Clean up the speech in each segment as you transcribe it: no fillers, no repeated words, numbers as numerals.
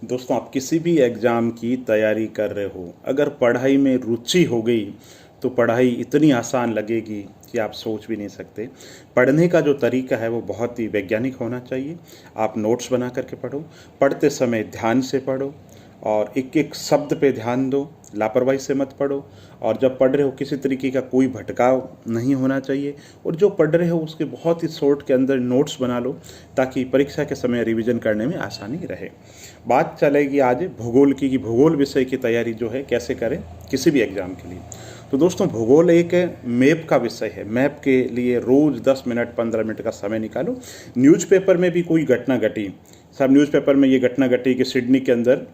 दोस्तों, आप किसी भी एग्ज़ाम की तैयारी कर रहे हो, अगर पढ़ाई में रुचि हो गई तो पढ़ाई इतनी आसान लगेगी कि आप सोच भी नहीं सकते। पढ़ने का जो तरीका है वो बहुत ही वैज्ञानिक होना चाहिए। आप नोट्स बना करके पढ़ो, पढ़ते समय ध्यान से पढ़ो और एक एक शब्द पे ध्यान दो, लापरवाही से मत पढ़ो। और जब पढ़ रहे हो किसी तरीके का कोई भटकाव नहीं होना चाहिए, और जो पढ़ रहे हो उसके बहुत ही शॉर्ट के अंदर नोट्स बना लो ताकि परीक्षा के समय रिवीजन करने में आसानी रहे। बात चलेगी आज भूगोल की, कि भूगोल विषय की तैयारी जो है कैसे करें किसी भी एग्ज़ाम के लिए। तो दोस्तों, भूगोल एक मैप का विषय है। मैप के लिए रोज़ 10 मिनट 15 मिनट का समय निकालो। न्यूज़पेपर में भी कोई घटना घटी, सब न्यूज़पेपर में ये घटना घटी कि सिडनी के अंदर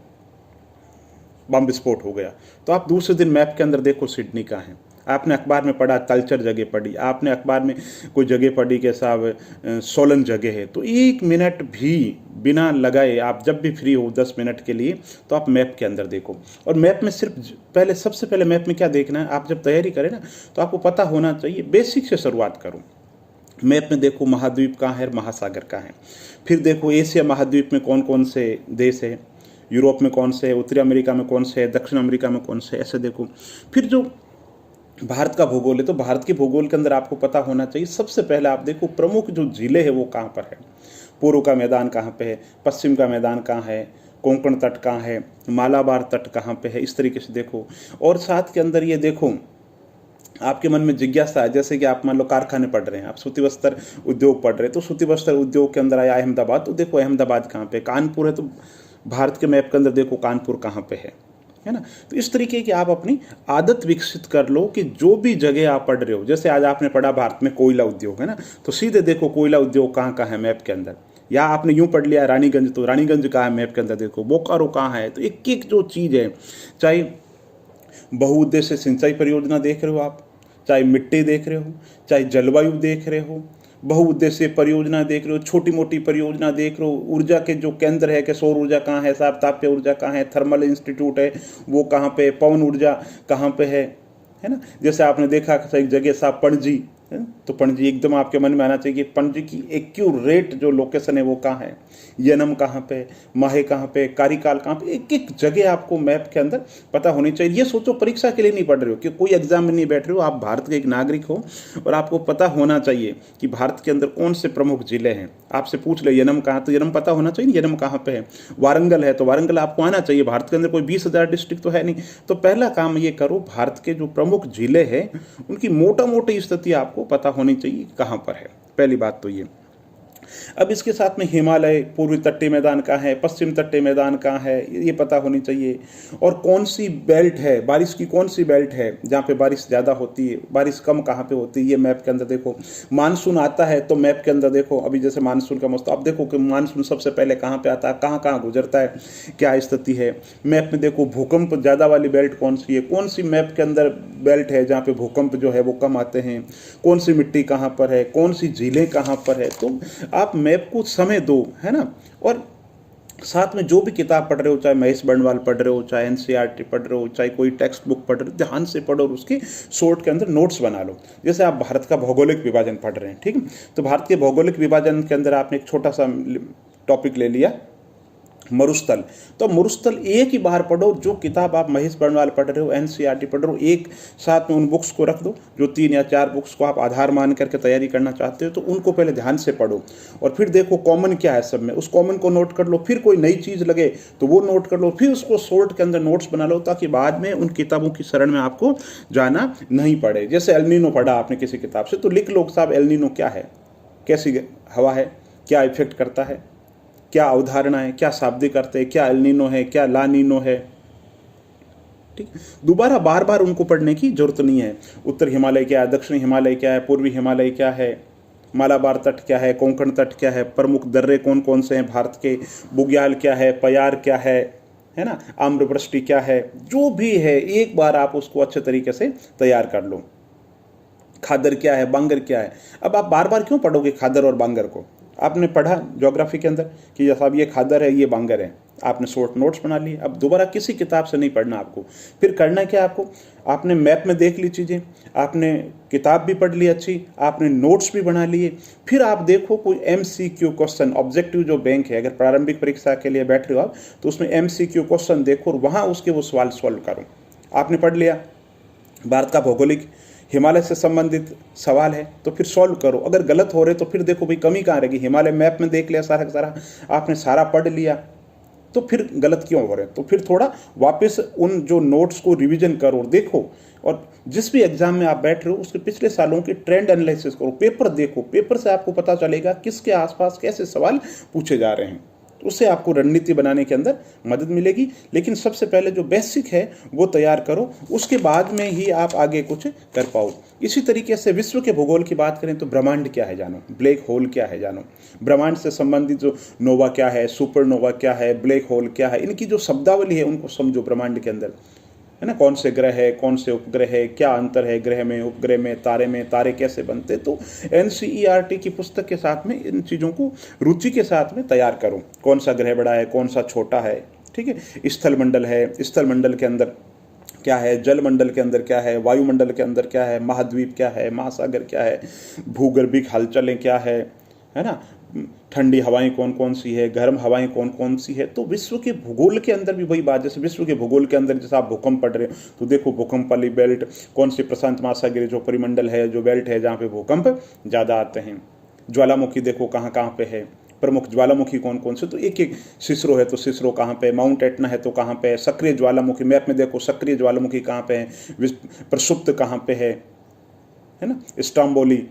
बम विस्फोट हो गया, तो आप दूसरे दिन मैप के अंदर देखो सिडनी कहाँ है। आपने अखबार में पढ़ा कल्चर जगह पढ़ी, आपने अखबार में कोई जगह पढ़ी कि साहब सोलन जगह है, तो 1 मिनट भी बिना लगाए आप जब भी फ्री हो 10 मिनट के लिए तो आप मैप के अंदर देखो। और मैप में सिर्फ पहले, सबसे पहले मैप में क्या देखना है, आप जब तैयारी करें ना तो आपको पता होना चाहिए, बेसिक से शुरुआत करो। मैप में देखो महाद्वीप कहाँ है, महासागर कहाँ है। फिर देखो एशिया महाद्वीप में कौन कौन से देश है, यूरोप में कौन से है, उत्तरी अमेरिका में कौन से है, दक्षिण अमेरिका में कौन से, ऐसे देखो। फिर जो भारत का भूगोल है, तो भारत के भूगोल के अंदर आपको पता होना चाहिए, सबसे पहले आप देखो प्रमुख जो जिले हैं वो कहाँ पर है। पूर्व का मैदान कहाँ पे है, पश्चिम का मैदान कहाँ है, कोंकण तट कहाँ है, मालाबार तट कहाँ पे है, इस तरीके से देखो। और साथ के अंदर ये देखो, आपके मन में जिज्ञासा है, जैसे कि आप मान लो कारखाने पढ़ रहे हैं, आप सूती वस्त्र उद्योग पढ़ रहे हैं, तो सूती वस्त्र उद्योग के अंदर आया अहमदाबाद, तो देखो अहमदाबाद कहाँ पे, कानपुर है तो भारत के मैप के अंदर देखो कानपुर कहाँ पे है ना। तो इस तरीके की आप अपनी आदत विकसित कर लो कि जो भी जगह आप पढ़ रहे हो, जैसे आज आपने पढ़ा भारत में कोयला उद्योग है ना, तो सीधे देखो कोयला उद्योग कहाँ कहाँ है मैप के अंदर। या आपने यूं पढ़ लिया रानीगंज, तो रानीगंज कहाँ है मैप के अंदर देखो, बोकारो कहाँ है। तो एक एक जो चीज़ है, चाहे बहुउद्देश्य सिंचाई परियोजना देख रहे हो आप, चाहे मिट्टी देख रहे हो, चाहे जलवायु देख रहे हो, बहुउद्देशीय परियोजना देख रहे हो, छोटी मोटी परियोजना देख रहे हो, ऊर्जा के जो केंद्र है कि सौर ऊर्जा कहाँ है साहब, ताप्य ऊर्जा कहाँ है, थर्मल इंस्टीट्यूट है वो कहाँ पे, पवन ऊर्जा कहाँ पे है ना। जैसे आपने देखा एक जगह साहब पणजी है, तो पणजी एकदम आपके मन में आना चाहिए कि पणजी की एक्यूरेट जो लोकेशन है वो कहाँ है, यनम कहाँ पे, माहे कहाँ पे, कारिकाल कहाँ पे, एक एक जगह आपको मैप के अंदर पता होनी चाहिए। ये सोचो परीक्षा के लिए नहीं पढ़ रहे हो कि कोई एग्जाम में नहीं बैठ रहे हो, आप भारत के एक नागरिक हो और आपको पता होना चाहिए कि भारत के अंदर कौन से प्रमुख जिले हैं। आपसे पूछ ले यनम कहाँ, तो यनम पता होना चाहिए यनम कहाँ पे है। वारंगल है तो वारंगल आपको आना चाहिए, भारत के अंदर कोई 20,000 डिस्ट्रिक्ट तो है नहीं। तो पहला काम ये करो, भारत के जो प्रमुख जिले हैं उनकी मोटा मोटी स्थिति आपको पता होनी चाहिए कहाँ पर है। पहली बात तो ये। अब इसके साथ में हिमालय, पूर्वी तटीय मैदान कहाँ है, पश्चिम तटीय मैदान कहाँ है, ये पता होनी चाहिए। और कौन सी बेल्ट है, बारिश की कौन सी बेल्ट है जहाँ पे बारिश ज़्यादा होती है, बारिश कम कहाँ पे होती है, ये मैप के अंदर देखो। मानसून आता है तो मैप के अंदर देखो, अभी जैसे मानसून का मौसम, अब देखो कि मानसून सबसे पहले कहाँ पे आता है, कहाँ कहाँ गुजरता है, क्या स्थिति है। मैप में देखो भूकंप ज़्यादा वाली बेल्ट कौन सी है, कौन सी मैप के अंदर बेल्ट है जहाँ पे भूकंप जो है वो कम आते हैं, कौन सी मिट्टी कहाँ पर है, कौन सी झीलें कहाँ पर है। तो आप मैप को समय दो, है ना। और साथ में जो भी किताब पढ़ रहे हो, चाहे महेश बर्णवाल पढ़ रहे हो, चाहे एनसीईआरटी पढ़ रहे हो, चाहे कोई टेक्स्ट बुक पढ़ रहे हो, ध्यान से पढ़ो और उसके शॉर्ट के अंदर नोट्स बना लो। जैसे आप भारत का भौगोलिक विभाजन पढ़ रहे हैं, ठीक है, तो भारत के भौगोलिक विभाजन के अंदर आपने एक छोटा सा टॉपिक ले लिया मरुस्थल, तो मरुस्थल एक ही बार पढ़ो। जो किताब आप महेश बर्णवाल पढ़ रहे हो, एनसीईआरटी पढ़ रहे हो, एक साथ में उन बुक्स को रख दो, जो 3 या 4 बुक्स को आप आधार मान करके तैयारी करना चाहते हो, तो उनको पहले ध्यान से पढ़ो। और फिर देखो कॉमन क्या है सब में, उस कॉमन को नोट कर लो। फिर कोई नई चीज़ लगे तो वो नोट कर लो, फिर उसको शॉर्ट के अंदर नोट्स बना लो, ताकि बाद में उन किताबों की शरण में आपको जाना नहीं पड़े। जैसे एल-नीनो पढ़ा आपने किसी किताब से, तो लिख लो साहब एल-नीनो क्या है, कैसी हवा है, क्या इफेक्ट करता है, क्या अवधारणा है, क्या शाब्दिक अर्थ है, क्या एल-नीनो है, क्या ला-नीनो है। ठीक, दोबारा बार बार उनको पढ़ने की जरूरत नहीं है। उत्तर हिमालय क्या है, दक्षिण हिमालय क्या है, पूर्वी हिमालय क्या है, मालाबार तट क्या है, कोंकण तट क्या है, प्रमुख दर्रे कौन कौन से हैं भारत के, बुग्याल क्या है, पयार क्या है ना, आम्रवृष्टि क्या है, जो भी है एक बार आप उसको अच्छे तरीके से तैयार कर लो। खादर क्या है, बांगर क्या है। अब आप बार बार क्यों पढ़ोगे खादर और बांगर को, आपने पढ़ा ज्योग्राफी के अंदर कि साहब ये खादर है, ये बांगर है, आपने शॉर्ट नोट्स बना लिए, अब दोबारा किसी किताब से नहीं पढ़ना आपको। फिर करना क्या आपको, आपने मैप में देख ली चीज़ें, आपने किताब भी पढ़ ली अच्छी, आपने नोट्स भी बना लिए, फिर आप देखो कोई MCQ क्वेश्चन, ऑब्जेक्टिव जो बैंक है, अगर प्रारंभिक परीक्षा के लिए बैठ रहे हो आप तो उसमें MCQ क्वेश्चन देखो और वहाँ उसके वो सवाल सॉल्व करो। आपने पढ़ लिया भारत का भौगोलिक, हिमालय से संबंधित सवाल है तो फिर सॉल्व करो, अगर गलत हो रहे तो फिर देखो भाई कमी कहाँ रहेगी, हिमालय मैप में देख लिया सारा का सारा, आपने सारा पढ़ लिया तो फिर गलत क्यों हो रहे हैं, तो फिर थोड़ा वापस उन जो नोट्स को रिवीजन करो और देखो, और जिस भी एग्जाम में आप बैठ रहे हो उसके पिछले सालों की ट्रेंड एनालिसिस करो, पेपर देखो, पेपर से आपको पता चलेगा किसके आसपास कैसे सवाल पूछे जा रहे हैं, उससे आपको रणनीति बनाने के अंदर मदद मिलेगी। लेकिन सबसे पहले जो बेसिक है वो तैयार करो, उसके बाद में ही आप आगे कुछ कर पाओ। इसी तरीके से विश्व के भूगोल की बात करें तो ब्रह्मांड क्या है जानो, ब्लैक होल क्या है जानो, ब्रह्मांड से संबंधित जो नोवा क्या है, सुपरनोवा क्या है, ब्लैक होल क्या है, इनकी जो शब्दावली है उनको समझो ब्रह्मांड के अंदर, है ना, कौन से ग्रह है, कौन से उपग्रह है, क्या अंतर है ग्रह में, उपग्रह में, तारे कैसे बनते। तो NCERT की पुस्तक के साथ में इन चीज़ों को रुचि के साथ में तैयार करो, कौन सा ग्रह बड़ा है, कौन सा छोटा है, ठीक है, स्थल मंडल है, स्थल मंडल के अंदर क्या है, जल मंडल के अंदर क्या है, वायुमंडल के अंदर क्या है, महाद्वीप क्या है, महासागर क्या है, भूगर्भिक हलचलें क्या है ना, ठंडी हवाएं कौन कौन सी है, गर्म हवाएं कौन कौन सी है। तो विश्व के भूगोल के अंदर भी वही बात, जैसे विश्व के भूगोल के अंदर जैसे आप भूकंप पढ़ रहे हो तो देखो भूकंप वाली बेल्ट कौन सी, प्रशांत महासागरीय जो परिमंडल है, जो बेल्ट है जहाँ पे भूकंप ज़्यादा आते हैं, ज्वालामुखी देखो कहाँ कहाँ पे है, प्रमुख ज्वालामुखी कौन कौन से, तो एक एक, सिसरो है तो सिसरो कहाँ पे, माउंट एटना है तो कहाँ पे, सक्रिय ज्वालामुखी मैप में देखो सक्रिय ज्वालामुखी कहाँ पे है, प्रसुप्त कहाँ पे है ना, स्ट्रोम्बोली।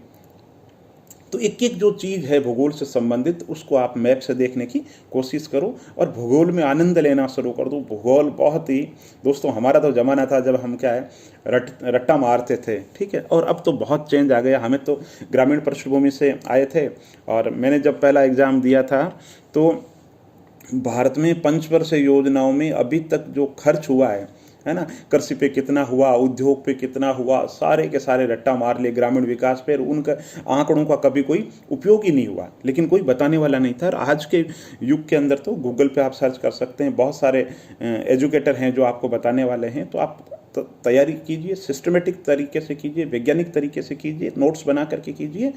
तो एक एक जो चीज़ है भूगोल से संबंधित उसको आप मैप से देखने की कोशिश करो और भूगोल में आनंद लेना शुरू कर दो। भूगोल बहुत ही, दोस्तों हमारा तो ज़माना था जब हम क्या है रट्टा मारते थे, ठीक है, और अब तो बहुत चेंज आ गया। हमें तो ग्रामीण पृष्ठभूमि से आए थे और मैंने जब पहला एग्ज़ाम दिया था तो भारत में पंचवर्षीय योजनाओं में अभी तक जो खर्च हुआ है ना, कृषि पे कितना हुआ, उद्योग पे कितना हुआ, सारे के सारे रट्टा मार लिए ग्रामीण विकास पे, उनका आंकड़ों का कभी कोई उपयोग ही नहीं हुआ, लेकिन कोई बताने वाला नहीं था। और आज के युग के अंदर तो गूगल पे आप सर्च कर सकते हैं, बहुत सारे एजुकेटर हैं जो आपको बताने वाले हैं। तो आप तैयारी कीजिए, सिस्टमेटिक तरीके से कीजिए, वैज्ञानिक तरीके से कीजिए, नोट्स बना करके कीजिए,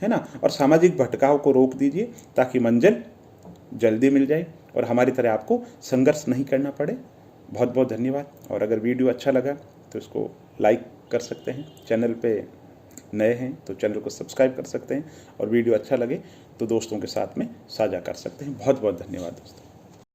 है ना, और सामाजिक भटकाव को रोक दीजिए ताकि मंजिल जल्दी मिल जाए और हमारी तरह आपको संघर्ष नहीं करना पड़े। बहुत बहुत धन्यवाद। और अगर वीडियो अच्छा लगा तो इसको लाइक कर सकते हैं, चैनल पे नए हैं तो चैनल को सब्सक्राइब कर सकते हैं, और वीडियो अच्छा लगे तो दोस्तों के साथ में साझा कर सकते हैं। बहुत बहुत धन्यवाद दोस्तों।